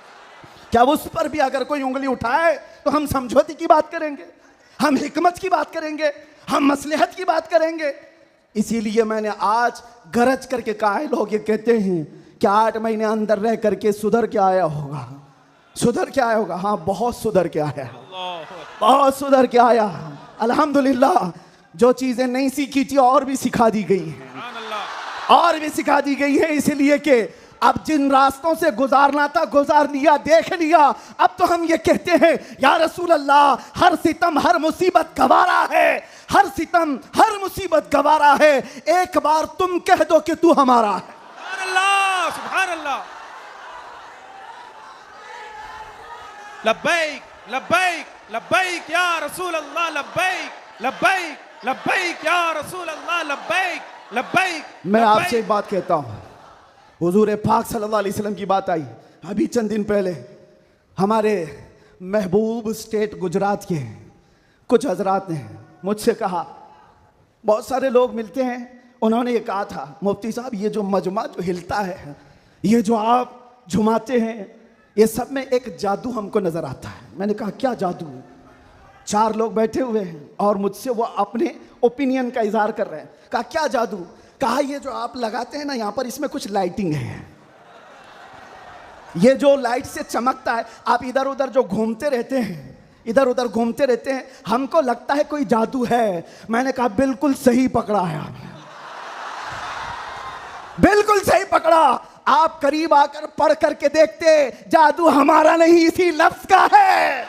क्या उस पर भी अगर कोई उंगली उठाए तो हम समझौते की बात करेंगे, हम हिकमत की बात करेंगे, हम मसलहत की बात करेंगे। इसीलिए मैंने आज गरज करके कहा है, लोग ये कहते हैं कि 8 महीने अंदर रह करके सुधर के आया होगा, सुधर के आया होगा। हाँ, बहुत सुधर के आया, बहुत सुधर के आया। अल्हम्दुलिल्लाह, जो चीजें नहीं सीखी थी और भी सिखा दी गई हैं, और भी सिखा दी गई है। इसलिए कि अब जिन रास्तों से गुजारना था गुजार लिया, देख लिया। अब तो हम ये कहते हैं या रसूल अल्लाह, हर सितम हर मुसीबत गवारा है, हर सितम हर मुसीबत गवारा है, एक बार तुम कह दो कि तू हमारा है। सुभान अल्लाह, सुभान अल्लाह। लब्बैक लब्बैक लब्बैक या रसूल अल्लाह, लब्बैक लब्बैक लब्बैक या रसूल अल्लाह, लब्बैक लब्बैक। मैं आपसे एक बात कहता हूं, हुजूर पाक सल्लल्लाहु अलैहि वसल्लम की बात आई अभी चंद दिन पहले। हमारे महबूब स्टेट गुजरात के कुछ हजरात ने मुझसे कहा, बहुत सारे लोग मिलते हैं, उन्होंने ये कहा था, मुफ्ती साहब ये जो मजमा जो हिलता है, ये जो आप झुमाते हैं, ये सब में एक जादू हमको नजर आता है। मैंने कहा क्या जादू? 4 लोग बैठे हुए हैं और मुझसे वो अपने ओपिनियन का इजहार कर रहे हैं। कहा क्या जादू? कहा ये जो आप लगाते हैं ना यहाँ पर, इसमें कुछ लाइटिंग है, ये जो लाइट से चमकता है, आप इधर उधर जो घूमते रहते हैं, इधर उधर घूमते रहते हैं, हमको लगता है कोई जादू है। मैंने कहा बिल्कुल सही पकड़ा है आपने, बिल्कुल सही पकड़ा। आप करीब आकर पढ़ करके देखते, जादू हमारा नहीं इसी लफ्ज का है,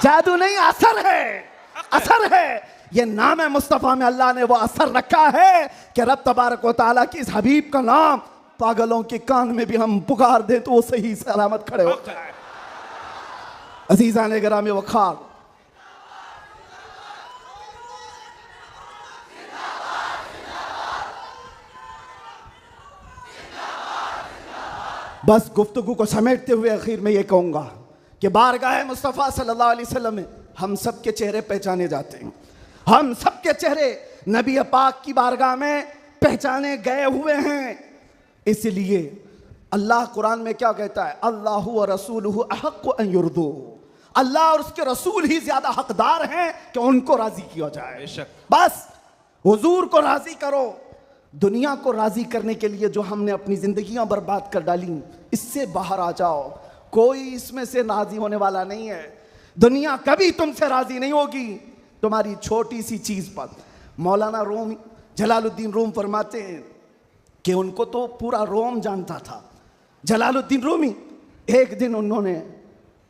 जादू नहीं असर है, असर है। ये नाम है मुस्तफा में, अल्लाह ने वो असर रखा है कि रब तबारक व तआला की इस हबीब का नाम पागलों के कान में भी हम पुकार दें तो वो सही सलामत खड़े होते हैं। अजीज़ान गिरामी वखार, बस गुफ्तगू को समेटते हुए आखिर में ये कहूंगा कि बारगाह मुस्तफ़ा सल्लल्लाहु अलैहि वसल्लम में हम सब के चेहरे पहचाने जाते हैं, हम सब के चेहरे नबी पाक की बारगाह में पहचाने गए हुए हैं। इसलिए अल्लाह कुरान में क्या कहता है, अल्लाहु व रसूलुहु अहक्कु अन युर्दू, अल्लाह और उसके रसूल ही ज्यादा हकदार हैं कि उनको राजी किया जाए। बस हुजूर को राजी करो। दुनिया को राजी करने के लिए जो हमने अपनी जिंदगियां बर्बाद कर डाली, इससे बाहर आ जाओ। कोई इसमें से राजी होने वाला नहीं है। दुनिया कभी तुमसे राजी नहीं होगी तुम्हारी छोटी सी चीज पर। मौलाना रोम जलालुद्दीन रूम फरमाते हैं कि उनको तो पूरा रोम जानता था। जलालुद्दीन रूमी, एक दिन उन्होंने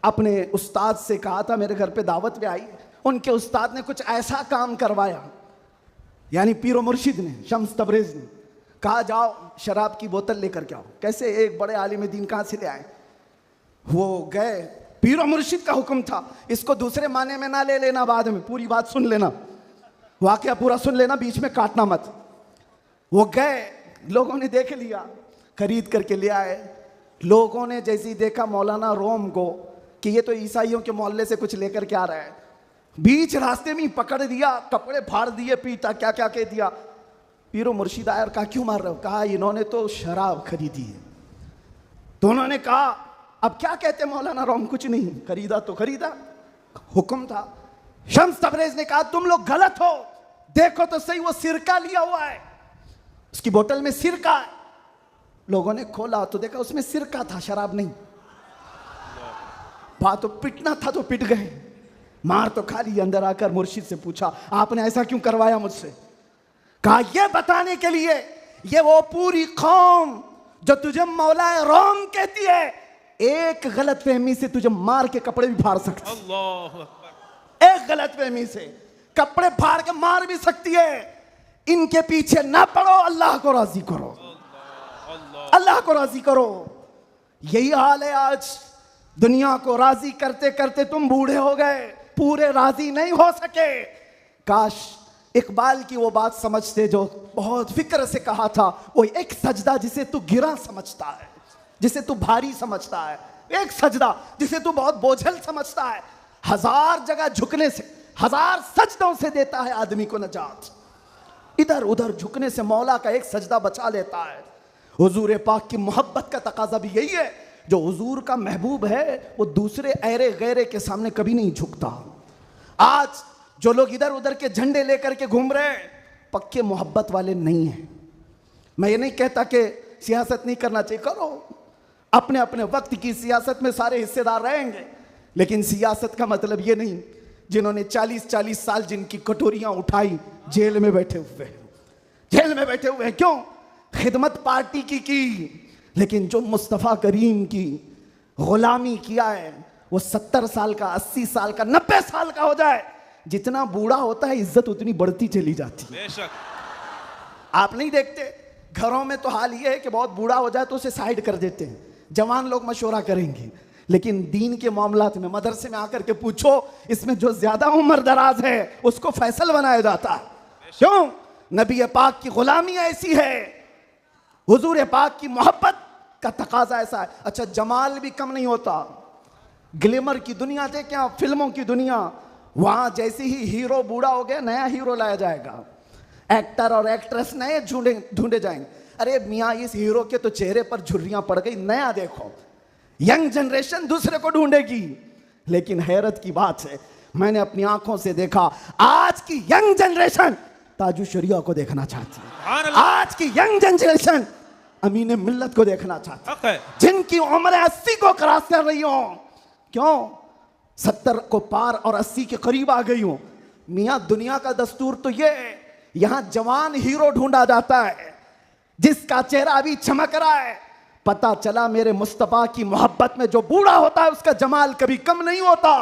अपने उस्ताद से कहा था, मेरे घर पे दावत पे आई, उनके उस्ताद ने कुछ ऐसा काम करवाया, यानी पीरो मुर्शिद ने, शम्स तबरेज ने कहा जाओ शराब की बोतल लेकर के आओ। कैसे? एक बड़े आलिम दीन कहाँ से ले आए? वो गए, पीरो मुर्शिद का हुक्म था, इसको दूसरे माने में ना ले लेना, बाद में पूरी बात सुन लेना, वाकया पूरा सुन लेना, बीच में काटना मत। वो गए, लोगों ने देख लिया, खरीद करके ले आए। लोगों ने जैसे ही देखा मौलाना रोम को कि ये तो ईसाइयों के मोहल्ले से कुछ लेकर के आ रहा है, बीच रास्ते में पकड़ दिया, कपड़े फाड़ दिए, पीटा, क्या क्या कह दिया। पीरो मुर्शिद आया, कहा क्यों मार रहे हो? कहा इन्होंने तो शराब खरीदी है। तो उन्होंने कहा अब क्या कहते मौलाना रोम? कुछ नहीं, खरीदा तो खरीदा, हुक्म था। शम्स तबरेज ने कहा तुम लोग गलत हो, देखो तो सही, वो सिरका लिया हुआ है, उसकी बोतल में सिरका है। लोगों ने खोला तो देखा उसमें सिरका था, शराब नहीं। बात तो पिटना था तो पिट गए, मार तो खा ली। अंदर आकर मुर्शिद से पूछा, आपने ऐसा क्यों करवाया मुझसे? कहा ये बताने के लिए, ये वो पूरी कौम जो तुझे मौलाए रोम कहती है, एक गलत फहमी से तुझे मार के कपड़े भी फाड़ सकती है। अल्लाह अकबर। एक गलत फहमी से कपड़े फाड़ के मार भी सकती है। इनके पीछे ना पड़ो, अल्लाह को राजी करो, अल्लाह को राजी करो। यही हाल है आज। दुनिया को राजी करते करते तुम बूढ़े हो गए, पूरे राजी नहीं हो सके। काश इकबाल की वो बात समझते जो बहुत फिक्र से कहा था, वो एक सजदा जिसे तू गिरा समझता है, जिसे तू भारी समझता है, एक सजदा जिसे तू बहुत बोझल समझता है, 1000 जगह झुकने से, 1000 सजदों से देता है आदमी को नजात। इधर उधर झुकने से मौला का एक सजदा बचा लेता है। हुजूर पाक की मोहब्बत का तकाजा भी यही है। जो हुजूर का महबूब है वो दूसरे ऐरे गैरे के सामने कभी नहीं झुकता। आज जो लोग इधर उधर के झंडे लेकर के घूम रहे हैं, पक्के मोहब्बत वाले नहीं हैं। मैं ये नहीं कहता कि सियासत नहीं करना चाहिए, करो, अपने अपने वक्त की सियासत में सारे हिस्सेदार रहेंगे, लेकिन सियासत का मतलब ये नहीं जिन्होंने 40-40 साल जिनकी कटोरियां उठाई जेल में बैठे हुए हैं, जेल में बैठे हुए हैं। क्यों? खिदमत पार्टी की, लेकिन जो मुस्तफ़ा करीम की गुलामी किया है, वो 70 साल का, 80 साल का, 90 साल का हो जाए, जितना बूढ़ा होता है इज्जत उतनी बढ़ती चली जाती है। बेशक। आप नहीं देखते घरों में तो हाल ये है कि बहुत बूढ़ा हो जाए तो उसे साइड कर देते हैं, जवान लोग मशवरा करेंगे, लेकिन दीन के मामलात में मदरसे में आकर के पूछो, इसमें जो ज्यादा उम्र दराज है उसको फैसल बनाया जाता है। क्यों? नबी पाक की गुलामी ऐसी है, हुजूर पाक की मोहब्बत का तकाजा ऐसा है। अच्छा, जमाल भी कम नहीं होता। ग्लैमर की दुनिया थे क्या, फिल्मों की दुनिया, वहां जैसे ही हीरो बूढ़ा हो गया नया हीरो लाया जाएगा, एक्टर और एक्ट्रेस नए ढूंढे जाएंगे। अरे मियाँ, इस हीरो के तो चेहरे पर झुर्रियां पड़ गई, नया देखो। यंग जनरेशन दूसरे को ढूंढेगी। लेकिन हैरत की बात है, मैंने अपनी आंखों से देखा, आज की यंग जनरेशन ताजु शरिया को देखना चाहती है। आज की यंग जनरेशन अमीन मिल्लत को देखना चाहती है, जिनकी उम्र 80 को क्रॉस कर रही हो। क्यों? 70 को पार और 80 के करीब आ गई हूं। मियां, दुनिया का दस्तूर तो ये है, यहां जवान हीरो ढूंढा जाता है जिसका चेहरा अभी चमक रहा है। पता चला मेरे मुस्तफा की मोहब्बत में जो बूढ़ा होता है उसका जमाल कभी कम नहीं होता।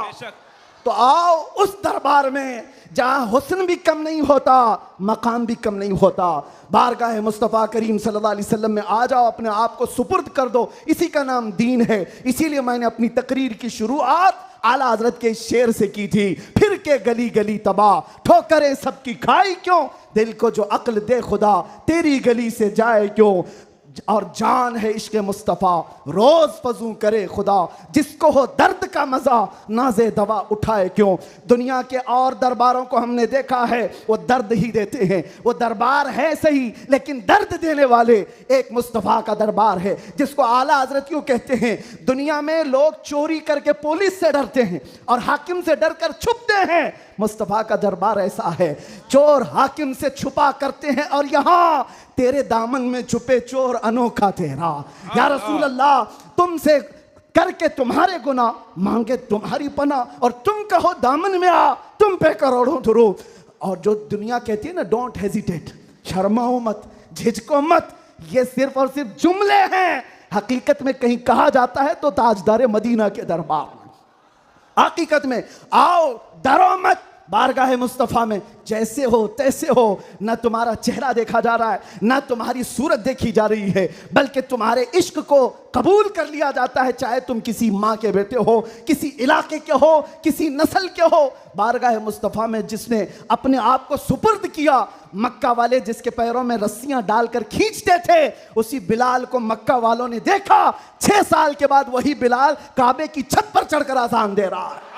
तो आओ उस दरबार में जहां हुस्न भी कम नहीं होता, मकाम भी कम नहीं होता। बारगाह मुस्तफ़ा करीम सल्लल्लाहु अलैहि वसल्लम में आ जाओ, अपने आप को सुपुर्द कर दो, इसी का नाम दीन है। इसीलिए मैंने अपनी तकरीर की शुरुआत आला हजरत के शेर से की थी, फिर के गली गली तबाह, ठोकरें सबकी खाई क्यों, दिल को जो अक्ल दे खुदा, तेरी गली से जाए क्यों। और जान है इश्क मुस्तफ़ा, रोज फजू करे खुदा, जिसको हो दर्द का मजा, नाजे दवा उठाए क्यों। दुनिया के और दरबारों को हमने देखा है, वो दर्द ही देते हैं, वो दरबार है सही लेकिन दर्द देने वाले एक मुस्तफ़ा का दरबार है, जिसको आला हजरत क्यों कहते हैं। दुनिया में लोग चोरी करके पुलिस से डरते हैं और हाकिम से डर कर छुपते हैं, मुस्तफ़ा का दरबार ऐसा है, चोर हाकिम से छुपा करते हैं और यहाँ तेरे दामन में छुपे चोर अनोखा तेरा। या रसूल अल्लाह, तुमसे करके तुम्हारे गुनाह, मांगे तुम्हारी पनाह, और तुम कहो दामन में आ, तुम पे करोड़ों दुरूद। और जो दुनिया कहती है ना, डोंट हेजिटेट, शर्माओ मत, झिझको मत, ये सिर्फ और सिर्फ जुमले हैं। हकीकत में कहीं कहा जाता है तो ताजदार मदीना के दरबार में, हकीकत में आओ, डरो मत, बारगाह मुस्तफ़ा में जैसे हो तैसे हो। न तुम्हारा चेहरा देखा जा रहा है, न तुम्हारी सूरत देखी जा रही है, बल्कि तुम्हारे इश्क को कबूल कर लिया जाता है, चाहे तुम किसी माँ के बेटे हो, किसी इलाके के हो, किसी नस्ल के हो। बारगाह मुस्तफ़ा में जिसने अपने आप को सुपुर्द किया, मक्का वाले जिसके पैरों में रस्सियां डालकर खींचते थे, उसी बिलाल को मक्का वालों ने देखा। 6 साल के बाद वही बिलाल काबे की छत पर चढ़कर अजान दे रहा है।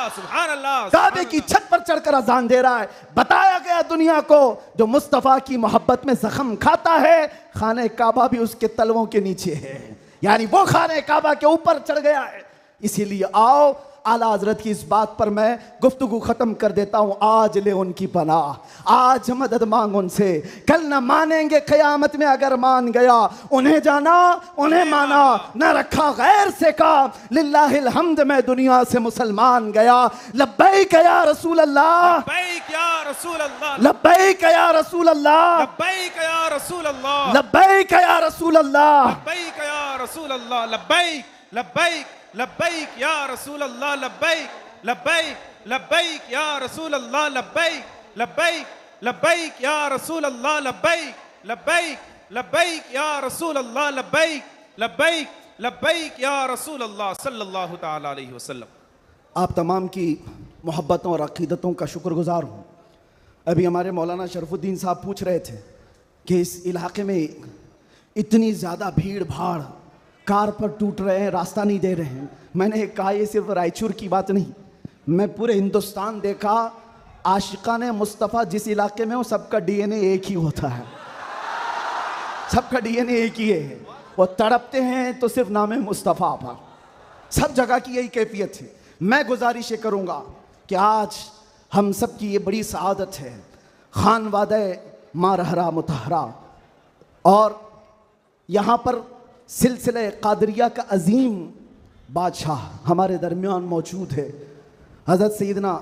सुभान अल्लाह, काबे की छत पर चढ़कर अजान दे रहा है। बताया गया दुनिया को, जो मुस्तफ़ा की मोहब्बत में जख्म खाता है, खाने काबा भी उसके तलवों के नीचे है, यानी वो खाने काबा के ऊपर चढ़ गया है। इसीलिए आओ आला हजरत की इस बात पर मैं गुफ्तगू खत्म कर देता हूं। आज ले उनकी पनाह, आज मदद मांग उनसे, कल न मानेंगे क़यामत में अगर मान गया। उन्हें जाना उन्हें माना, न रखा गैर से काम, लिल्लाहिल हम्द मैं दुनिया से मुसलमान गया। लब्बैक या रसूल अल्लाह, लब्बैक या रसूल अल्लाह, लब्बैक या रसूल अल्लाह, लब्बैक या रसूल अल्लाह, लब्बैक या रसूल अल्लाह, लब्बैक या रसूल अल्लाह, लब्बैक लब्बैक लब्बैक या रसूल अल्लाह, लब्बैक लब्बैक लब्बैक या रसूल अल्लाह, लब्बैक लब्बैक लब्बैक या रसूल अल्लाह, लब्बैक लब्बैक लब्बैक या रसूल अल्लाह, लब्बैक लब्बैक लब्बैक या रसूल अल्लाह सल्लल्लाहु तआला अलैहि वसल्लम। आप तमाम की मोहब्बतों और अक़ीदतों का शुक्रगुजार हूँ। अभी हमारे मौलाना शरफुद्दीन साहब पूछ रहे थे कि इस इलाके में इतनी ज़्यादा भीड़ भाड़, कार पर टूट रहे हैं, रास्ता नहीं दे रहे हैं। मैंने कहा ये सिर्फ रायचूर की बात नहीं, मैं पूरे हिंदुस्तान देखा। आशिकाने मुस्तफ़ा जिस इलाके में हो सबका डीएनए एक ही होता है, सबका डीएनए एक ही है। वो तड़पते हैं तो सिर्फ नाम मुस्तफ़ा पर, सब जगह की यही कैफियत है। मैं गुजारिश ये करूँगा कि आज हम सब की ये बड़ी सआदत है, खान वादे मारहरा मुतहरा, और यहाँ पर सिलसिले कादरिया का अजीम बादशाह हमारे दरमियान मौजूद है। हज़रत सैयदना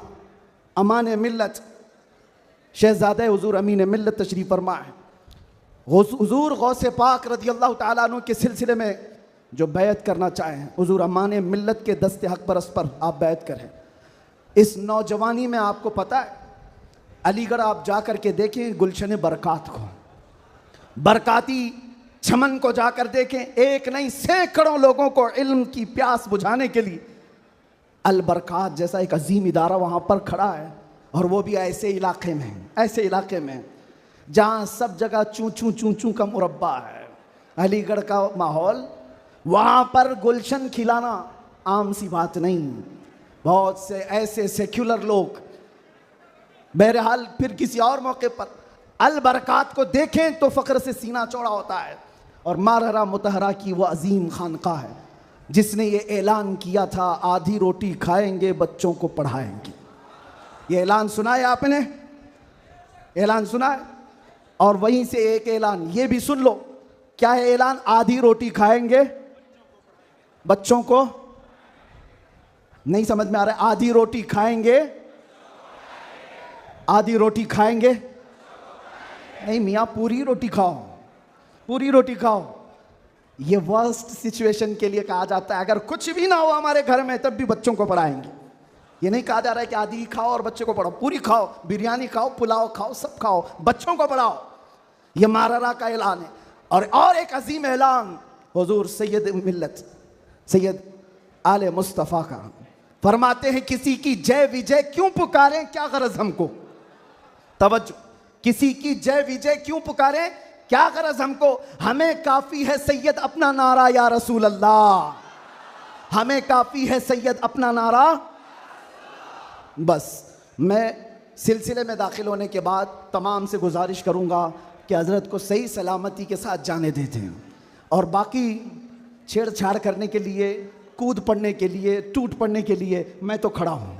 अमान मिल्लत शहज़ादे हुज़ूर अमीन मिल्लत तशरीफ़ फरमा है। हुज़ूर गौसे पाक रज़ी अल्लाह तआला अन्हु के सिलसिले में जो बैत करना चाहें, हुज़ूर अमान मिल्लत के दस्ते हक परस पर आप बैत करें। इस नौजवानी में आपको पता है, अलीगढ़ आप जा कर के देखें गुलशन बरक़ात को, बरक़ाती चमन को जाकर देखें। एक नहीं सैकड़ों लोगों को इल्म की प्यास बुझाने के लिए अल बरक़ात जैसा एक अजीम इदारा वहाँ पर खड़ा है, और वो भी ऐसे इलाके में, ऐसे इलाके में जहाँ सब जगह चूँ चूँ चूँ चूँ का मुरब्बा है। अलीगढ़ का माहौल, वहाँ पर गुलशन खिलाना आम सी बात नहीं। बहुत से ऐसे सेक्युलर लोग, बहरहाल फिर किसी और मौके पर अल बरक़ात को देखें तो फ़ख्र से सीना चौड़ा होता है। और मारहरा मुतहरा की वो अजीम खानका है जिसने ये ऐलान किया था, आधी रोटी खाएंगे बच्चों को पढ़ाएंगे। ये ऐलान सुना है आपने, ऐलान सुना है? और वहीं से एक ऐलान ये भी सुन लो, क्या है ऐलान? आधी रोटी खाएंगे बच्चों को, नहीं समझ में आ रहा है? आधी रोटी खाएंगे, आधी रोटी खाएंगे नहीं मियाँ, पूरी रोटी खाओ, पूरी रोटी खाओ। ये वर्स्ट सिचुएशन के लिए कहा जाता है। अगर कुछ भी ना हो हमारे घर में तब भी बच्चों को पढ़ाएंगे। ये नहीं कहा जा रहा है कि आधी खाओ और बच्चों को पढ़ाओ, पूरी खाओ, बिरयानी खाओ, पुलाव खाओ, सब खाओ, बच्चों को पढ़ाओ। ये मारहरा का ऐलान है। और एक अजीम ऐलान हुजूर सैयद मिल्लत सैयद आले मुस्तफ़ा का, फरमाते हैं किसी की जय विजय क्यों पुकारें, क्या गरज हमको। तवज्जो, किसी की जय विजय क्यों पुकारें, क्या गरज हमको। हमें काफी है सैयद अपना नारा या रसूल अल्लाह, हमें काफी है सैयद अपना नारा। बस मैं सिलसिले में दाखिल होने के बाद तमाम से गुजारिश करूंगा कि हज़रत को सही सलामती के साथ जाने देते हैं, और बाकी छेड़छाड़ करने के लिए, कूद पड़ने के लिए, टूट पड़ने के लिए मैं तो खड़ा हूँ।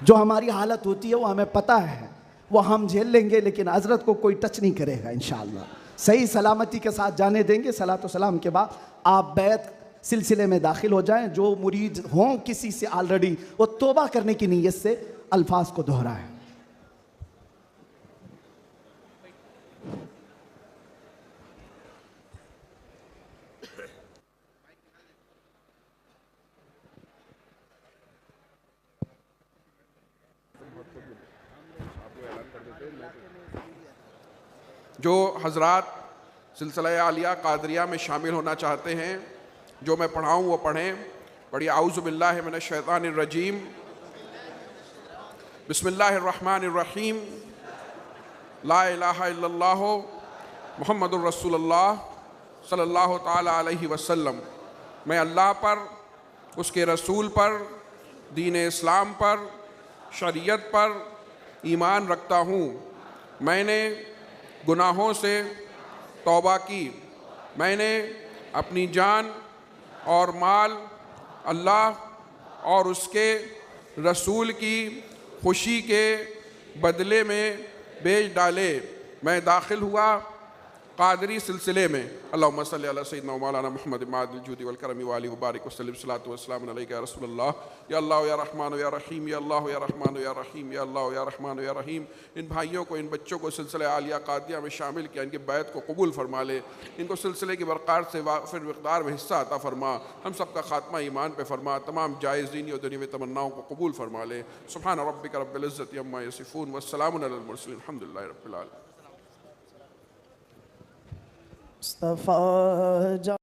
जो हमारी हालत होती है वो हमें पता है, वो हम झेल लेंगे, लेकिन हज़रत को कोई टच नहीं करेगा इंशाअल्लाह। सही सलामती के साथ जाने देंगे। सलात व सलाम के बाद आप बैत सिलसिले में दाखिल हो जाएं। जो मुरीद हों किसी से ऑलरेडी, वो तौबा करने की नीयत से अल्फाज को दोहराएं। जो हजरात सिलसिला आलिया कादरिया में शामिल होना चाहते हैं, जो मैं पढ़ाऊँ वो पढ़ें। पढ़िए औज़ु बिल्लाहि मिनश शैतानिर रजीम, बिस्मिल्लाहिर रहमानिर रहीम, ला इलाहा इल्लल्लाह मुहम्मदुर रसूलुल्लाह सल्लल्लाहु ताला अलैहि वसल्लम। मैं अल्लाह पर, उसके रसूल पर, दीन इस्लाम पर, शरीयत पर ईमान रखता हूँ। मैंने गुनाहों से तौबा की, मैंने अपनी जान और माल अल्लाह और उसके रसूल की खुशी के बदले में भेज डाले। मैं दाखिल हुआ कादरी सिलसिले में। अल्लाहुम्मा सल्ली अला सय्यिदना व मौलाना मुहम्मद मादिल जुदी वल करमी व आलिहि व बारिक व सल्लिम सलातु व सलाम अलैका या रसूलल्लाह। या अल्लाह या रहमान या रहीम, या अल्लाह या रहमान या रहीम, या अल्लाह या रहमान या रहीम। इन भाइयों को, इन बच्चों को सिलसिला आलिया कादिया में शामिल किया, इनकी बैत को कबूल फरमा ले, इनको सिलसिले की बरक़ार से वाफ़िर मिक़दार में हिस्सा अता फरमा, हम सब का खात्मा ईमान पे फरमा, तमाम जायज़ दीनी और दुनियावी तमन्नाओं को कबूल फरमा ले। सुब्हान रब्बिका रब्बिल इज़्ज़ति अम्मा यसिफ़ून व सलामुन अलल मुरसलीन, अल्हम्दुलिल्लाहि रब्बिल आलमीन। मुस्तफ़ा